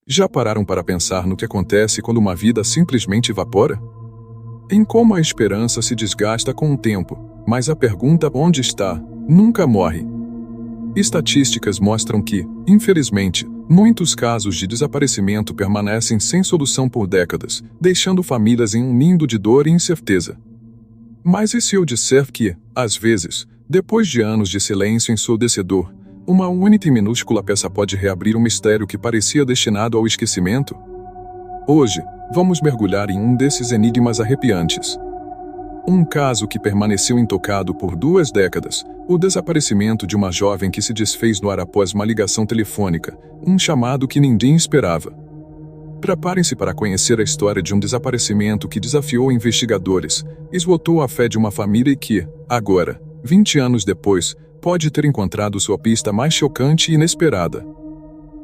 Já pararam para pensar no que acontece quando uma vida simplesmente evapora? Em como a esperança se desgasta com o tempo, mas a pergunta onde está nunca morre. Estatísticas mostram que, infelizmente, muitos casos de desaparecimento permanecem sem solução por décadas, deixando famílias em um limbo de dor e incerteza. Mas e se eu disser que, às vezes, depois de anos de silêncio ensurdecedor, uma única e minúscula peça pode reabrir um mistério que parecia destinado ao esquecimento? Hoje, vamos mergulhar em um desses enigmas arrepiantes. Um caso que permaneceu intocado por 2 décadas, o desaparecimento de uma jovem que se desfez no ar após uma ligação telefônica, um chamado que ninguém esperava. Preparem-se para conhecer a história de um desaparecimento que desafiou investigadores, esgotou a fé de uma família e que, agora, 20 anos depois, pode ter encontrado sua pista mais chocante e inesperada.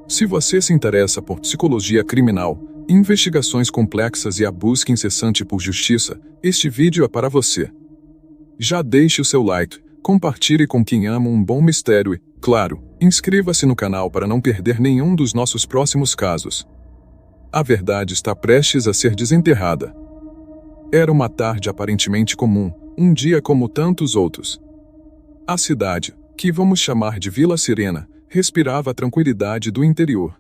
Se você se interessa por psicologia criminal, investigações complexas e a busca incessante por justiça, este vídeo é para você. Já deixe o seu like, compartilhe com quem ama um bom mistério e, claro, inscreva-se no canal para não perder nenhum dos nossos próximos casos. A verdade está prestes a ser desenterrada. Era uma tarde aparentemente comum, um dia como tantos outros. A cidade, que vamos chamar de Vila Serena, respirava a tranquilidade do interior.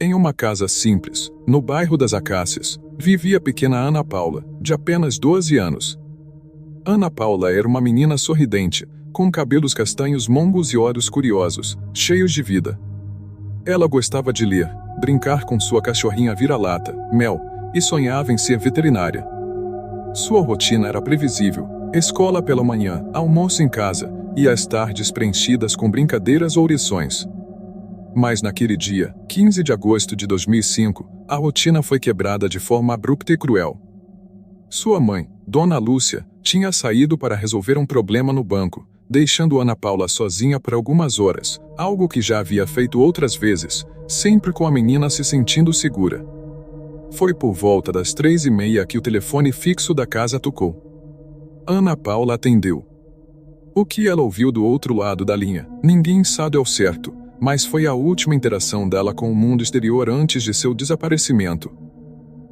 Em uma casa simples, no bairro das Acácias, vivia a pequena Ana Paula, de apenas 12 anos. Ana Paula era uma menina sorridente, com cabelos castanhos longos e olhos curiosos, cheios de vida. Ela gostava de ler, brincar com sua cachorrinha vira-lata, Mel, e sonhava em ser veterinária. Sua rotina era previsível: escola pela manhã, almoço em casa, e as tardes preenchidas com brincadeiras ou lições. Mas naquele dia, 15 de agosto de 2005, a rotina foi quebrada de forma abrupta e cruel. Sua mãe, Dona Lúcia, tinha saído para resolver um problema no banco, deixando Ana Paula sozinha por algumas horas, algo que já havia feito outras vezes, sempre com a menina se sentindo segura. Foi por volta das 3h30 que o telefone fixo da casa tocou. Ana Paula atendeu. O que ela ouviu do outro lado da linha, ninguém sabe ao certo, mas foi a última interação dela com o mundo exterior antes de seu desaparecimento.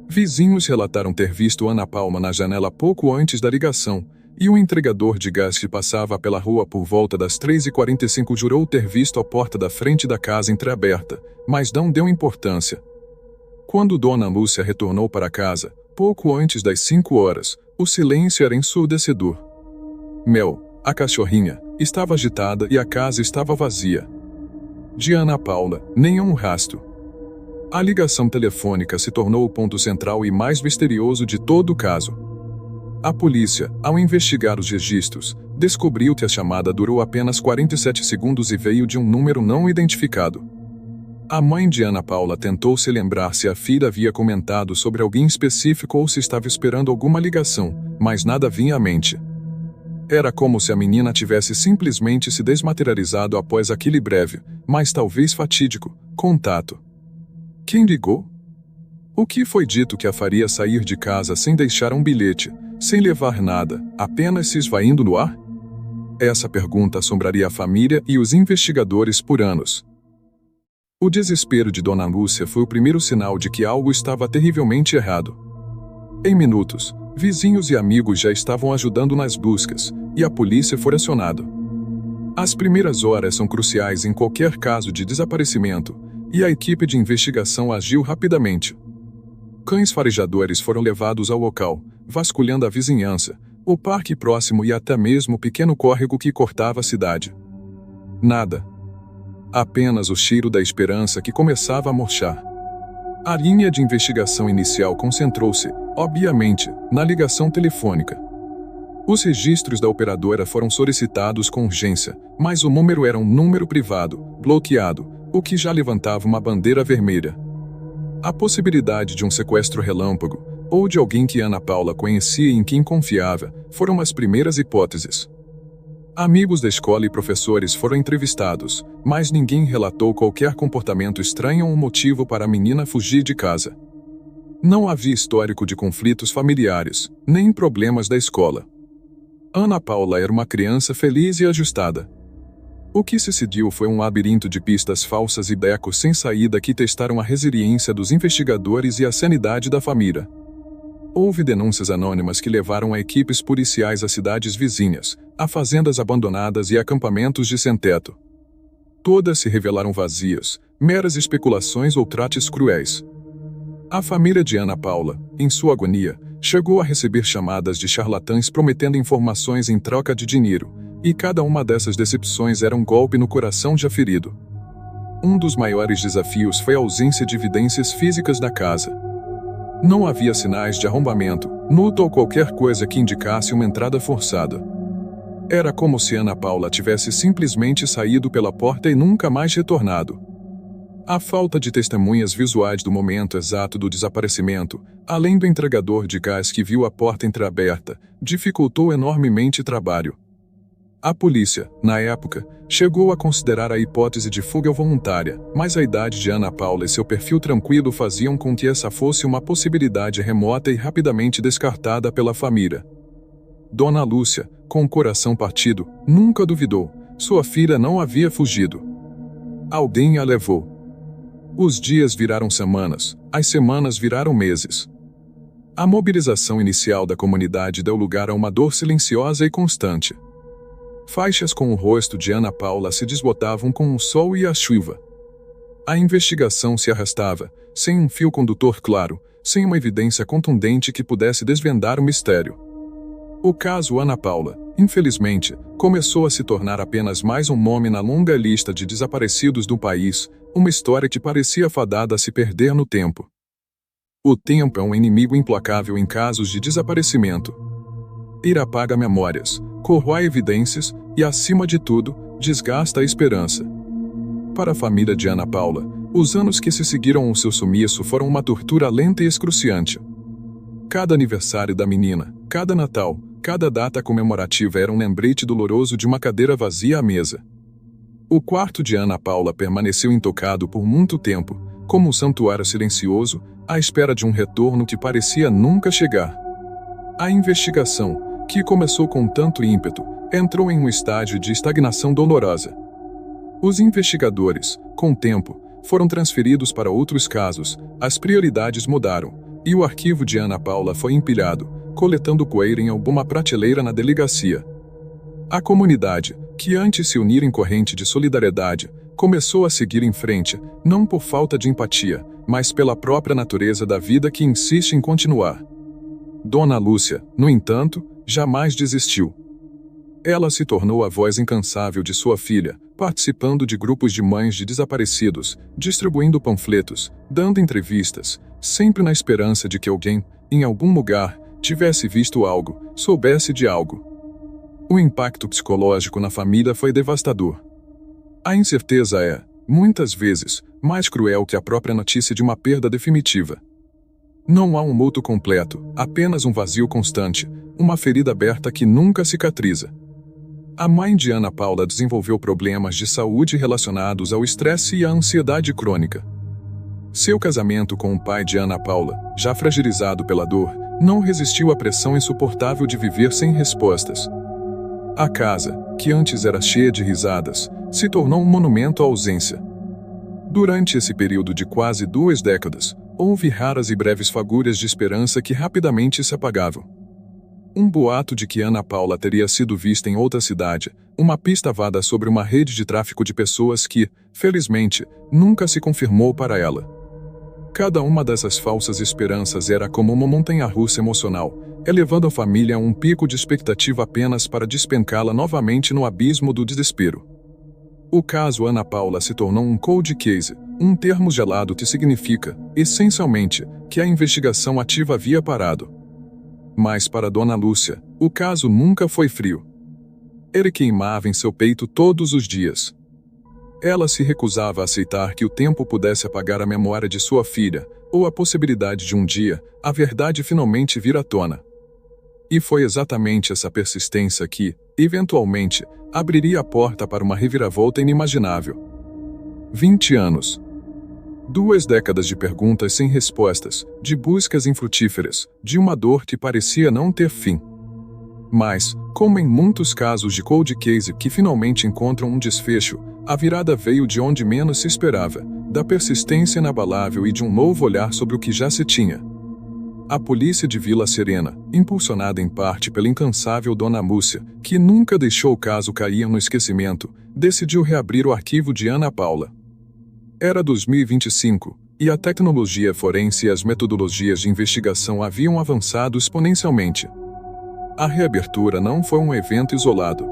Vizinhos relataram ter visto Ana Paula na janela pouco antes da ligação, e um entregador de gás que passava pela rua por volta das 3h45 jurou ter visto a porta da frente da casa entreaberta, mas não deu importância. Quando Dona Lúcia retornou para casa, pouco antes das 5 horas, o silêncio era ensurdecedor. Mel, a cachorrinha, estava agitada e a casa estava vazia. De Ana Paula, nenhum rastro. A ligação telefônica se tornou o ponto central e mais misterioso de todo o caso. A polícia, ao investigar os registros, descobriu que a chamada durou apenas 47 segundos e veio de um número não identificado. A mãe de Ana Paula tentou se lembrar se a filha havia comentado sobre alguém específico ou se estava esperando alguma ligação, mas nada vinha à mente. Era como se a menina tivesse simplesmente se desmaterializado após aquele breve, mas talvez fatídico, contato. Quem ligou? O que foi dito que a faria sair de casa sem deixar um bilhete, sem levar nada, apenas se esvaindo no ar? Essa pergunta assombraria a família e os investigadores por anos. O desespero de Dona Lúcia foi o primeiro sinal de que algo estava terrivelmente errado. Em minutos, vizinhos e amigos já estavam ajudando nas buscas, e a polícia foi acionada. As primeiras horas são cruciais em qualquer caso de desaparecimento, e a equipe de investigação agiu rapidamente. Cães farejadores foram levados ao local, vasculhando a vizinhança, o parque próximo e até mesmo o pequeno córrego que cortava a cidade. Nada. Apenas o cheiro da esperança que começava a murchar. A linha de investigação inicial concentrou-se, obviamente, na ligação telefônica. Os registros da operadora foram solicitados com urgência, mas o número era um número privado, bloqueado, o que já levantava uma bandeira vermelha. A possibilidade de um sequestro relâmpago, ou de alguém que Ana Paula conhecia e em quem confiava, foram as primeiras hipóteses. Amigos da escola e professores foram entrevistados, mas ninguém relatou qualquer comportamento estranho ou um motivo para a menina fugir de casa. Não havia histórico de conflitos familiares, nem problemas da escola. Ana Paula era uma criança feliz e ajustada. O que se seguiu foi um labirinto de pistas falsas e becos sem saída que testaram a resiliência dos investigadores e a sanidade da família. Houve denúncias anônimas que levaram a equipes policiais a cidades vizinhas, a fazendas abandonadas e acampamentos de sem-teto. Todas se revelaram vazias, meras especulações ou trates cruéis. A família de Ana Paula, em sua agonia, chegou a receber chamadas de charlatães prometendo informações em troca de dinheiro, e cada uma dessas decepções era um golpe no coração já ferido. Um dos maiores desafios foi a ausência de evidências físicas da casa. Não havia sinais de arrombamento, luto ou qualquer coisa que indicasse uma entrada forçada. Era como se Ana Paula tivesse simplesmente saído pela porta e nunca mais retornado. A falta de testemunhas visuais do momento exato do desaparecimento, além do entregador de gás que viu a porta entreaberta, dificultou enormemente o trabalho. A polícia, na época, chegou a considerar a hipótese de fuga voluntária, mas a idade de Ana Paula e seu perfil tranquilo faziam com que essa fosse uma possibilidade remota e rapidamente descartada pela família. Dona Lúcia, com o coração partido, nunca duvidou. Sua filha não havia fugido. Alguém a levou. Os dias viraram semanas, as semanas viraram meses. A mobilização inicial da comunidade deu lugar a uma dor silenciosa e constante. Faixas com o rosto de Ana Paula se desbotavam com o sol e a chuva. A investigação se arrastava, sem um fio condutor claro, sem uma evidência contundente que pudesse desvendar o mistério. O caso Ana Paula, infelizmente, começou a se tornar apenas mais um nome na longa lista de desaparecidos do país, uma história que parecia fadada a se perder no tempo. O tempo é um inimigo implacável em casos de desaparecimento. Ele apaga memórias, corrói evidências e, acima de tudo, desgasta a esperança. Para a família de Ana Paula, os anos que se seguiram ao seu sumiço foram uma tortura lenta e excruciante. Cada aniversário da menina, cada Natal, cada data comemorativa era um lembrete doloroso de uma cadeira vazia à mesa. O quarto de Ana Paula permaneceu intocado por muito tempo, como um santuário silencioso, à espera de um retorno que parecia nunca chegar. A investigação, que começou com tanto ímpeto, entrou em um estágio de estagnação dolorosa. Os investigadores, com o tempo, foram transferidos para outros casos, as prioridades mudaram, e o arquivo de Ana Paula foi empilhado, coletando poeira em alguma prateleira na delegacia. A comunidade, que antes se unira em corrente de solidariedade, começou a seguir em frente, não por falta de empatia, mas pela própria natureza da vida que insiste em continuar. Dona Lúcia, no entanto, jamais desistiu. Ela se tornou a voz incansável de sua filha, participando de grupos de mães de desaparecidos, distribuindo panfletos, dando entrevistas, sempre na esperança de que alguém, em algum lugar, tivesse visto algo, soubesse de algo. O impacto psicológico na família foi devastador. A incerteza é, muitas vezes, mais cruel que a própria notícia de uma perda definitiva. Não há um luto completo, apenas um vazio constante, uma ferida aberta que nunca cicatriza. A mãe de Ana Paula desenvolveu problemas de saúde relacionados ao estresse e à ansiedade crônica. Seu casamento com o pai de Ana Paula, já fragilizado pela dor, não resistiu à pressão insuportável de viver sem respostas. A casa, que antes era cheia de risadas, se tornou um monumento à ausência. Durante esse período de quase 2 décadas, houve raras e breves fagulhas de esperança que rapidamente se apagavam. Um boato de que Ana Paula teria sido vista em outra cidade, uma pista vaga sobre uma rede de tráfico de pessoas que, felizmente, nunca se confirmou para ela. Cada uma dessas falsas esperanças era como uma montanha-russa emocional, elevando a família a um pico de expectativa apenas para despencá-la novamente no abismo do desespero. O caso Ana Paula se tornou um cold case, um termo gelado que significa, essencialmente, que a investigação ativa havia parado. Mas para Dona Lúcia, o caso nunca foi frio. Ele queimava em seu peito todos os dias. Ela se recusava a aceitar que o tempo pudesse apagar a memória de sua filha, ou a possibilidade de um dia, a verdade finalmente vir à tona. E foi exatamente essa persistência que, eventualmente, abriria a porta para uma reviravolta inimaginável. 20 anos. 2 décadas de perguntas sem respostas, de buscas infrutíferas, de uma dor que parecia não ter fim. Mas, como em muitos casos de cold case que finalmente encontram um desfecho, a virada veio de onde menos se esperava, da persistência inabalável e de um novo olhar sobre o que já se tinha. A polícia de Vila Serena, impulsionada em parte pela incansável Dona Múcia, que nunca deixou o caso cair no esquecimento, decidiu reabrir o arquivo de Ana Paula. Era 2025, e a tecnologia forense e as metodologias de investigação haviam avançado exponencialmente. A reabertura não foi um evento isolado.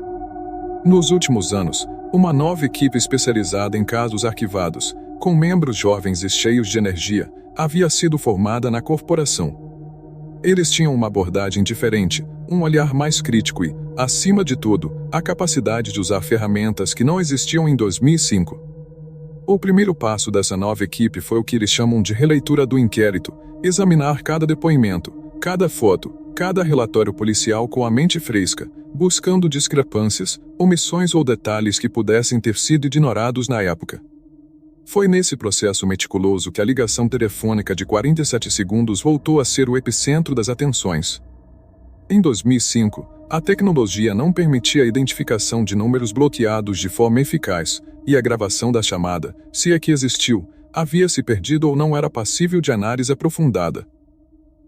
Nos últimos anos, uma nova equipe especializada em casos arquivados, com membros jovens e cheios de energia, havia sido formada na corporação. Eles tinham uma abordagem diferente, um olhar mais crítico e, acima de tudo, a capacidade de usar ferramentas que não existiam em 2005. O primeiro passo dessa nova equipe foi o que eles chamam de releitura do inquérito, examinar cada depoimento, cada foto, cada relatório policial com a mente fresca, buscando discrepâncias, omissões ou detalhes que pudessem ter sido ignorados na época. Foi nesse processo meticuloso que a ligação telefônica de 47 segundos voltou a ser o epicentro das atenções. Em 2005, a tecnologia não permitia a identificação de números bloqueados de forma eficaz, e a gravação da chamada, se é que existiu, havia se perdido ou não era passível de análise aprofundada.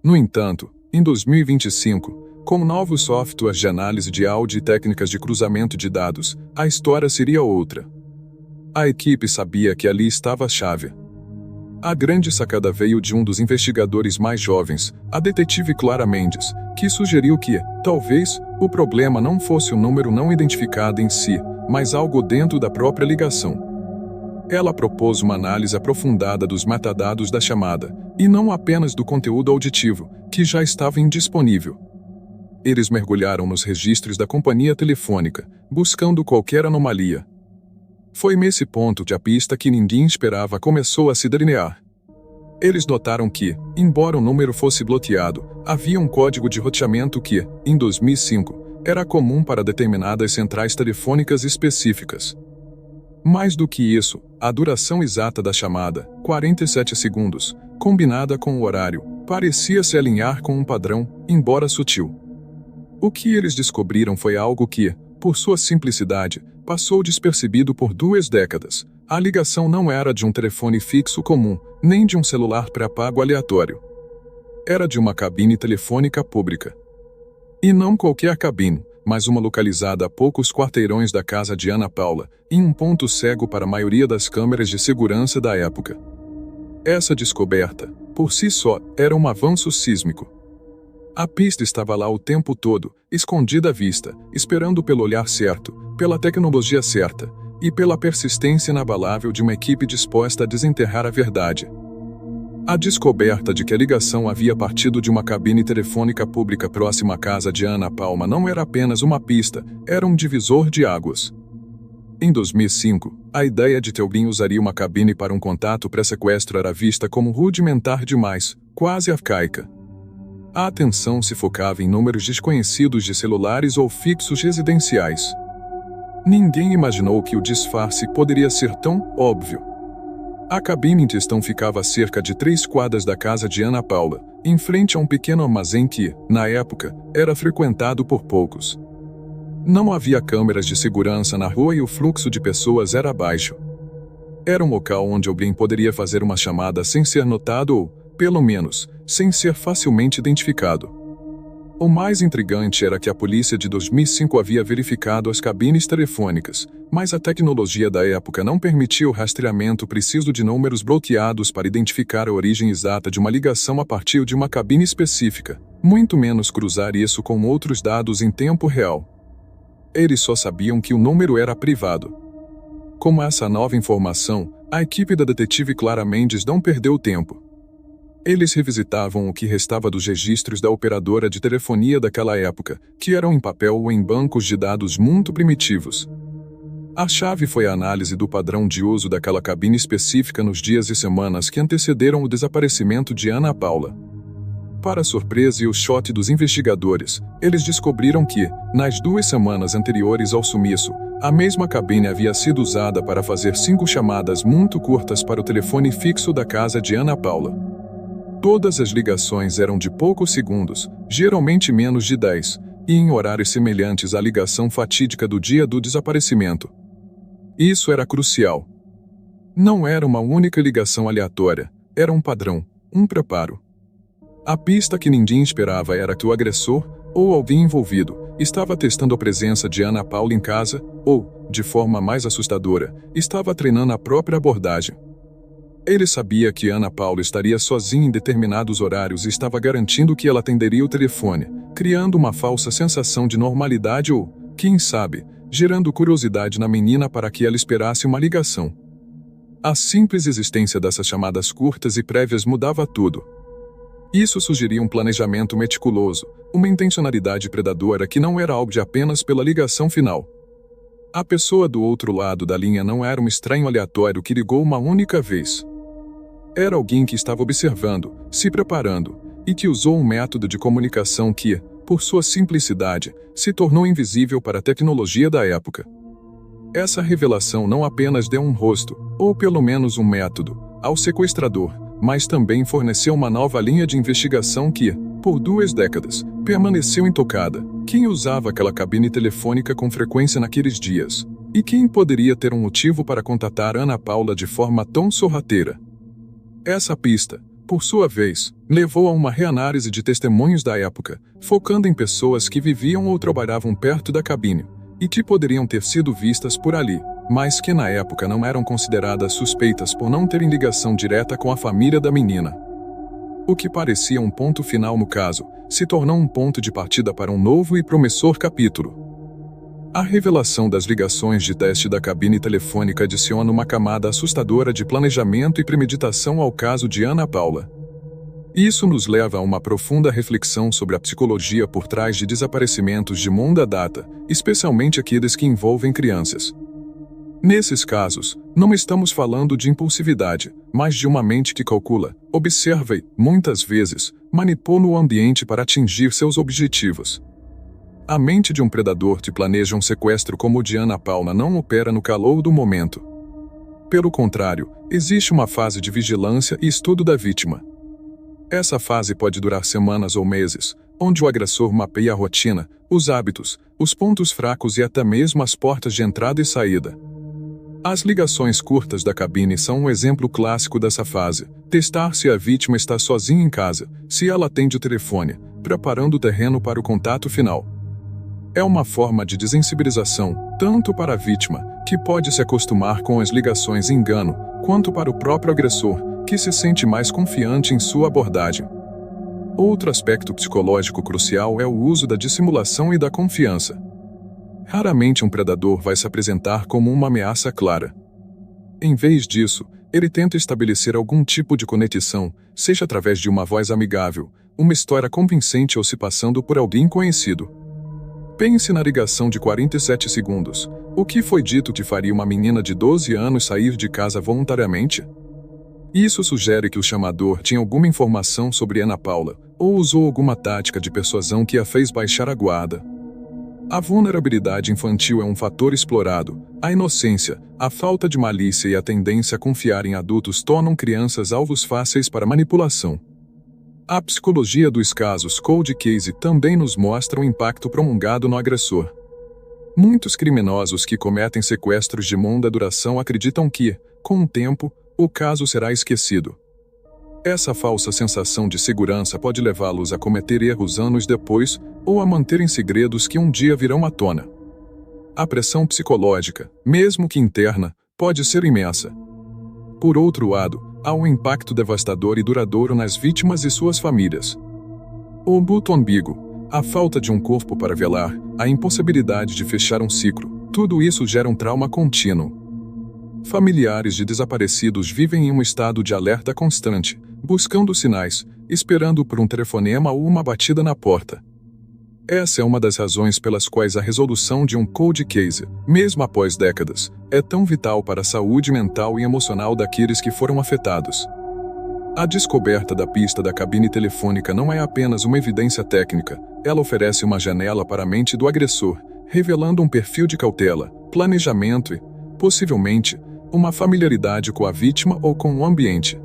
No entanto, em 2025, com novos softwares de análise de áudio e técnicas de cruzamento de dados, a história seria outra. A equipe sabia que ali estava a chave. A grande sacada veio de um dos investigadores mais jovens, a detetive Clara Mendes, que sugeriu que, talvez, o problema não fosse o número não identificado em si, mas algo dentro da própria ligação. Ela propôs uma análise aprofundada dos metadados da chamada, e não apenas do conteúdo auditivo, que já estava indisponível. Eles mergulharam nos registros da companhia telefônica, buscando qualquer anomalia. Foi nesse ponto que a pista que ninguém esperava começou a se delinear. Eles notaram que, embora o número fosse bloqueado, havia um código de roteamento que, em 2005, era comum para determinadas centrais telefônicas específicas. Mais do que isso, a duração exata da chamada, 47 segundos, combinada com o horário, parecia se alinhar com um padrão, embora sutil. O que eles descobriram foi algo que, por sua simplicidade, passou despercebido por 2 décadas. A ligação não era de um telefone fixo comum, nem de um celular pré-pago aleatório. Era de uma cabine telefônica pública. E não qualquer cabine, mas uma localizada a poucos quarteirões da casa de Ana Paula, em um ponto cego para a maioria das câmeras de segurança da época. Essa descoberta, por si só, era um avanço sísmico. A pista estava lá o tempo todo, escondida à vista, esperando pelo olhar certo, pela tecnologia certa, e pela persistência inabalável de uma equipe disposta a desenterrar a verdade. A descoberta de que a ligação havia partido de uma cabine telefônica pública próxima à casa de Ana Paula não era apenas uma pista, era um divisor de águas. Em 2005, a ideia de que alguém usaria uma cabine para um contato pré-sequestro era vista como rudimentar demais, quase arcaica. A atenção se focava em números desconhecidos de celulares ou fixos residenciais. Ninguém imaginou que o disfarce poderia ser tão óbvio. A cabine em questão ficava a cerca de 3 quadras da casa de Ana Paula, em frente a um pequeno armazém que, na época, era frequentado por poucos. Não havia câmeras de segurança na rua e o fluxo de pessoas era baixo. Era um local onde alguém poderia fazer uma chamada sem ser notado ou, pelo menos, sem ser facilmente identificado. O mais intrigante era que a polícia de 2005 havia verificado as cabines telefônicas, mas a tecnologia da época não permitia o rastreamento preciso de números bloqueados para identificar a origem exata de uma ligação a partir de uma cabine específica, muito menos cruzar isso com outros dados em tempo real. Eles só sabiam que o número era privado. Com essa nova informação, a equipe da detetive Clara Mendes não perdeu tempo. Eles revisitavam o que restava dos registros da operadora de telefonia daquela época, que eram em papel ou em bancos de dados muito primitivos. A chave foi a análise do padrão de uso daquela cabine específica nos dias e semanas que antecederam o desaparecimento de Ana Paula. Para a surpresa e o choque dos investigadores, eles descobriram que, nas 2 semanas anteriores ao sumiço, a mesma cabine havia sido usada para fazer 5 chamadas muito curtas para o telefone fixo da casa de Ana Paula. Todas as ligações eram de poucos segundos, geralmente menos de 10, e em horários semelhantes à ligação fatídica do dia do desaparecimento. Isso era crucial. Não era uma única ligação aleatória, era um padrão, um preparo. A pista que ninguém esperava era que o agressor, ou alguém envolvido, estava testando a presença de Ana Paula em casa, ou, de forma mais assustadora, estava treinando a própria abordagem. Ele sabia que Ana Paula estaria sozinha em determinados horários e estava garantindo que ela atenderia o telefone, criando uma falsa sensação de normalidade ou, quem sabe, gerando curiosidade na menina para que ela esperasse uma ligação. A simples existência dessas chamadas curtas e prévias mudava tudo. Isso sugeria um planejamento meticuloso, uma intencionalidade predadora que não era algo de apenas pela ligação final. A pessoa do outro lado da linha não era um estranho aleatório que ligou uma única vez. Era alguém que estava observando, se preparando, e que usou um método de comunicação que, por sua simplicidade, se tornou invisível para a tecnologia da época. Essa revelação não apenas deu um rosto, ou pelo menos um método, ao sequestrador, mas também forneceu uma nova linha de investigação que, por 2 décadas, permaneceu intocada. Quem usava aquela cabine telefônica com frequência naqueles dias? E quem poderia ter um motivo para contatar Ana Paula de forma tão sorrateira? Essa pista, por sua vez, levou a uma reanálise de testemunhos da época, focando em pessoas que viviam ou trabalhavam perto da cabine, e que poderiam ter sido vistas por ali, mas que na época não eram consideradas suspeitas por não terem ligação direta com a família da menina. O que parecia um ponto final no caso, se tornou um ponto de partida para um novo e promissor capítulo. A revelação das ligações de teste da cabine telefônica adiciona uma camada assustadora de planejamento e premeditação ao caso de Ana Paula. Isso nos leva a uma profunda reflexão sobre a psicologia por trás de desaparecimentos de longa data, especialmente aqueles que envolvem crianças. Nesses casos, não estamos falando de impulsividade, mas de uma mente que calcula, observa e, muitas vezes, manipula o ambiente para atingir seus objetivos. A mente de um predador que planeja um sequestro como o de Ana Paula não opera no calor do momento. Pelo contrário, existe uma fase de vigilância e estudo da vítima. Essa fase pode durar semanas ou meses, onde o agressor mapeia a rotina, os hábitos, os pontos fracos e até mesmo as portas de entrada e saída. As ligações curtas da cabine são um exemplo clássico dessa fase. Testar se a vítima está sozinha em casa, se ela atende o telefone, preparando o terreno para o contato final. É uma forma de desensibilização, tanto para a vítima, que pode se acostumar com as ligações engano, quanto para o próprio agressor, que se sente mais confiante em sua abordagem. Outro aspecto psicológico crucial é o uso da dissimulação e da confiança. Raramente um predador vai se apresentar como uma ameaça clara. Em vez disso, ele tenta estabelecer algum tipo de conexão, seja através de uma voz amigável, uma história convincente ou se passando por alguém conhecido. Pense na ligação de 47 segundos. O que foi dito que faria uma menina de 12 anos sair de casa voluntariamente? Isso sugere que o chamador tinha alguma informação sobre Ana Paula, ou usou alguma tática de persuasão que a fez baixar a guarda. A vulnerabilidade infantil é um fator explorado. A inocência, a falta de malícia e a tendência a confiar em adultos tornam crianças alvos fáceis para manipulação. A psicologia dos casos cold case também nos mostra o impacto prolongado no agressor. Muitos criminosos que cometem sequestros de longa duração acreditam que, com o tempo, o caso será esquecido. Essa falsa sensação de segurança pode levá-los a cometer erros anos depois ou a manterem segredos que um dia virão à tona. A pressão psicológica, mesmo que interna, pode ser imensa. Por outro lado, há um impacto devastador e duradouro nas vítimas e suas famílias. O luto ambíguo, a falta de um corpo para velar, a impossibilidade de fechar um ciclo, tudo isso gera um trauma contínuo. Familiares de desaparecidos vivem em um estado de alerta constante, buscando sinais, esperando por um telefonema ou uma batida na porta. Essa é uma das razões pelas quais a resolução de um cold case, mesmo após décadas, é tão vital para a saúde mental e emocional daqueles que foram afetados. A descoberta da pista da cabine telefônica não é apenas uma evidência técnica, ela oferece uma janela para a mente do agressor, revelando um perfil de cautela, planejamento e, possivelmente, uma familiaridade com a vítima ou com o ambiente.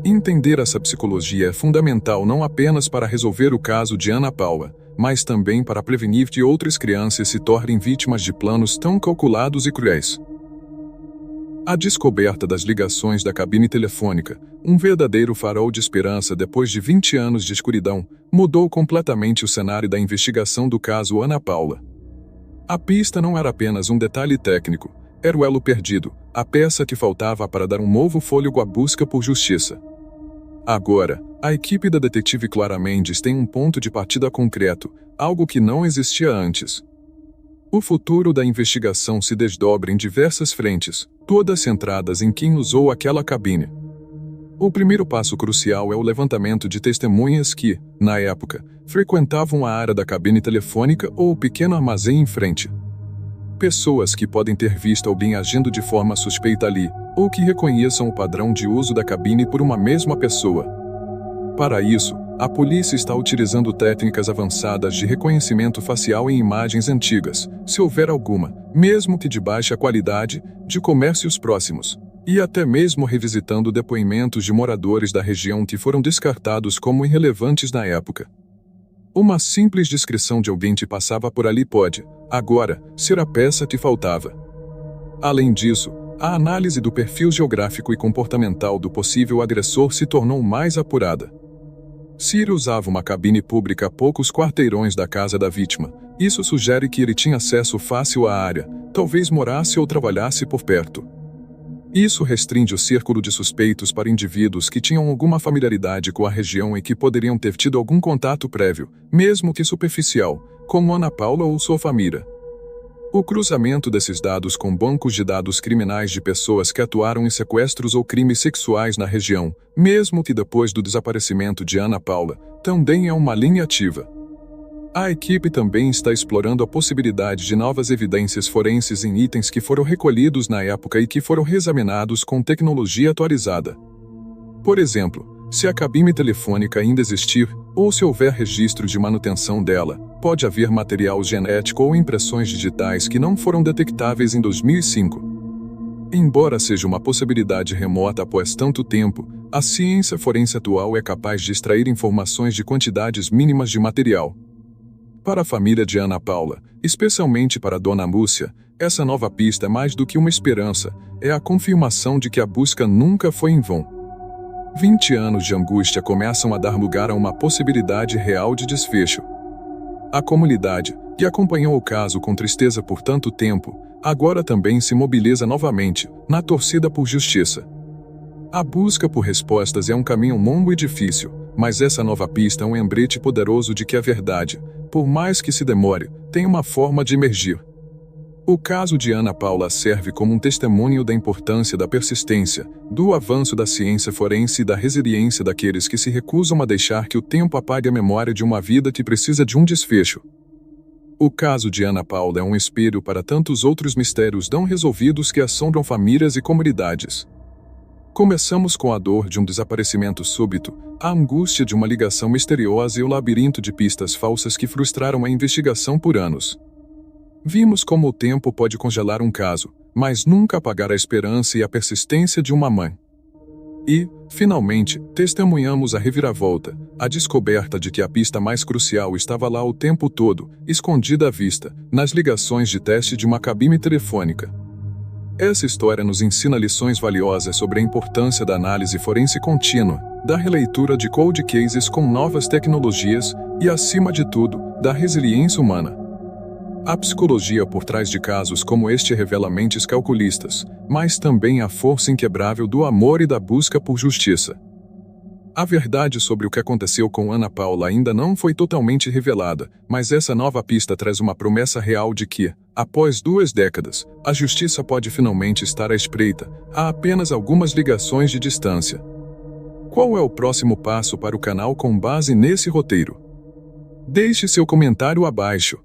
Entender essa psicologia é fundamental não apenas para resolver o caso de Ana Paula, mas também para prevenir que outras crianças se tornem vítimas de planos tão calculados e cruéis. A descoberta das ligações da cabine telefônica, um verdadeiro farol de esperança depois de 20 anos de escuridão, mudou completamente o cenário da investigação do caso Ana Paula. A pista não era apenas um detalhe técnico, era o elo perdido, a peça que faltava para dar um novo fôlego à busca por justiça. Agora, a equipe da detetive Clara Mendes tem um ponto de partida concreto, algo que não existia antes. O futuro da investigação se desdobra em diversas frentes, todas centradas em quem usou aquela cabine. O primeiro passo crucial é o levantamento de testemunhas que, na época, frequentavam a área da cabine telefônica ou o pequeno armazém em frente. Pessoas que podem ter visto alguém agindo de forma suspeita ali, ou que reconheçam o padrão de uso da cabine por uma mesma pessoa. Para isso, a polícia está utilizando técnicas avançadas de reconhecimento facial em imagens antigas, se houver alguma, mesmo que de baixa qualidade, de comércios próximos, e até mesmo revisitando depoimentos de moradores da região que foram descartados como irrelevantes na época. Uma simples descrição de alguém que passava por ali pode, agora, ser a peça que faltava. Além disso, a análise do perfil geográfico e comportamental do possível agressor se tornou mais apurada. Se ele usava uma cabine pública a poucos quarteirões da casa da vítima, isso sugere que ele tinha acesso fácil à área, talvez morasse ou trabalhasse por perto. Isso restringe o círculo de suspeitos para indivíduos que tinham alguma familiaridade com a região e que poderiam ter tido algum contato prévio, mesmo que superficial, como Ana Paula ou sua família. O cruzamento desses dados com bancos de dados criminais de pessoas que atuaram em sequestros ou crimes sexuais na região, mesmo que depois do desaparecimento de Ana Paula, também é uma linha ativa. A equipe também está explorando a possibilidade de novas evidências forenses em itens que foram recolhidos na época e que foram reexaminados com tecnologia atualizada. Por exemplo, se a cabine telefônica ainda existir, ou se houver registro de manutenção dela, pode haver material genético ou impressões digitais que não foram detectáveis em 2005. Embora seja uma possibilidade remota após tanto tempo, a ciência forense atual é capaz de extrair informações de quantidades mínimas de material. Para a família de Ana Paula, especialmente para Dona Múcia, essa nova pista é mais do que uma esperança, é a confirmação de que a busca nunca foi em vão. 20 anos de angústia começam a dar lugar a uma possibilidade real de desfecho. A comunidade, que acompanhou o caso com tristeza por tanto tempo, agora também se mobiliza novamente, na torcida por justiça. A busca por respostas é um caminho longo e difícil, mas essa nova pista é um lembrete poderoso de que a verdade, por mais que se demore, tem uma forma de emergir. O caso de Ana Paula serve como um testemunho da importância da persistência, do avanço da ciência forense e da resiliência daqueles que se recusam a deixar que o tempo apague a memória de uma vida que precisa de um desfecho. O caso de Ana Paula é um espelho para tantos outros mistérios não resolvidos que assombram famílias e comunidades. Começamos com a dor de um desaparecimento súbito, a angústia de uma ligação misteriosa e o labirinto de pistas falsas que frustraram a investigação por anos. Vimos como o tempo pode congelar um caso, mas nunca apagar a esperança e a persistência de uma mãe. E, finalmente, testemunhamos a reviravolta, a descoberta de que a pista mais crucial estava lá o tempo todo, escondida à vista, nas ligações de teste de uma cabine telefônica. Essa história nos ensina lições valiosas sobre a importância da análise forense contínua, da releitura de cold cases com novas tecnologias e, acima de tudo, da resiliência humana. A psicologia por trás de casos como este revela mentes calculistas, mas também a força inquebrável do amor e da busca por justiça. A verdade sobre o que aconteceu com Ana Paula ainda não foi totalmente revelada, mas essa nova pista traz uma promessa real de que, após 2 décadas, a justiça pode finalmente estar à espreita, a apenas algumas ligações de distância. Qual é o próximo passo para o canal com base nesse roteiro? Deixe seu comentário abaixo.